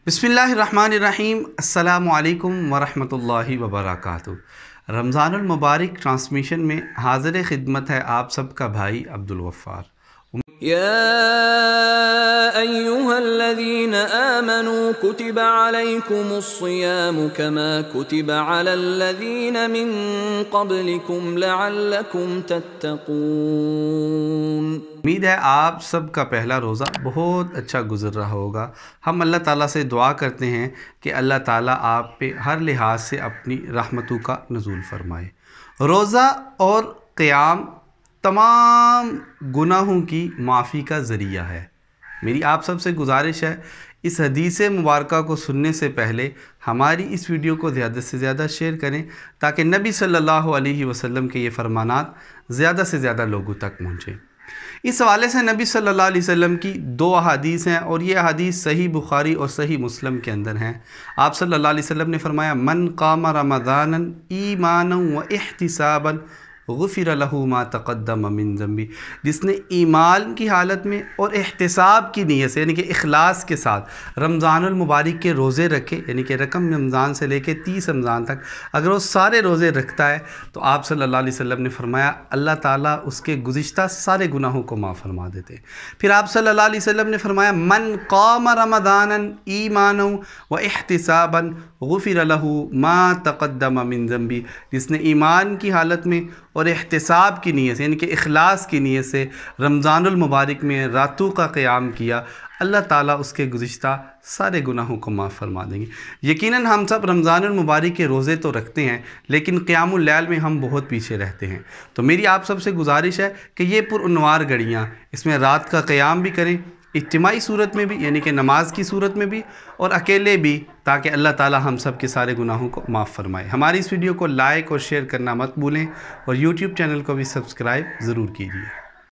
बिस्मिल्लाहिर्रहमानिर्रहीम। अस्सलामु अलैकुम वरहमतुल्लाहि वबरकातुहू। रमज़ानुल मुबारक ट्रांसमिशन में हाज़िर खिदमत है आप सबका भाई अब्दुल गफ़्फ़ार। या अय्युहल्लज़ीन आमनू कुतिबा अलैकुमुस्सियामु कमा कुतिबा अलल्लज़ीन मिन क़ब्लिकुम लअल्लकुम तत्तक़ून। उम्मीद है आप सब का पहला रोज़ा बहुत अच्छा गुजर रहा होगा। हम अल्लाह ताला से दुआ करते हैं कि अल्लाह ताला आप पे हर लिहाज से अपनी रहमतों का नज़ूल फरमाए। रोज़ा और क़याम तमाम गुनाहों की माफ़ी का ज़रिया है। मेरी आप सब से गुजारिश है, इस हदीस मुबारक को सुनने से पहले हमारी इस वीडियो को ज़्यादा से ज़्यादा शेयर करें ताकि नबी सल्लल्लाहु अलैहि वसल्लम के ये फरमानात ज़्यादा से ज़्यादा लोगों तक पहुँचें। इस हवाले से नबी सल्लल्लाहु अलैहि वसल्लम की दो अहादीस हैं और ये अहादीस सही बुखारी और सही मुस्लिम के अंदर हैं। आप सल्लल्लाहु अलैहि वसल्लम ने फरमाया, मन कामा रमज़ानन ईमानन व इहतिसाबन गुफ़िर लहू मा तक़द्दम मिन ज़ंबी। जिसने ईमान की हालत में और एहतिसाब की नीयत से यानी कि इखलास के साथ रमज़ानुल मुबारक के रोज़े रखे, यानी कि रकम रमज़ान से लेकर 30 रमज़ान तक अगर वो सारे रोज़े रखता है तो आप सल्लल्लाहु अलैहि वसल्लम ने फरमाया अल्लाह ताला उसके गुज़िश्ता सारे गुनाहों को माफ़ फरमा देते हैं। फिर आप सल्लल्लाहु अलैहि वसल्लम ने फरमाया, मन क़ाम रमज़ानन ईमानन व इहतिसाबन गुफ़िर लहू मा तक़द्दम मिन ज़ंबी। जिसने ईमान की हालत में और एहतिसाब की नीयत से यानी कि इखलास की नीयत से रमज़ानुल मुबारक में रातों का क़याम किया, अल्लाह ताला उसके गुज़िश्ता सारे गुनाहों को माफ़ फरमा देंगे। यकीनन हम सब रमज़ानुल मुबारक के रोज़े तो रखते हैं लेकिन क़यामुल लैल में हम बहुत पीछे रहते हैं। तो मेरी आप सब से गुजारिश है कि ये पुरअनवार घड़ियाँ इसमें रात का क़याम भी करें, इज्तिमाई सूरत में भी यानी कि नमाज की सूरत में भी और अकेले भी, ताकि अल्लाह ताला हम सब के सारे गुनाहों को माफ़ फरमाए। हमारी इस वीडियो को लाइक और शेयर करना मत भूलें और यूट्यूब चैनल को भी सब्सक्राइब ज़रूर कीजिए।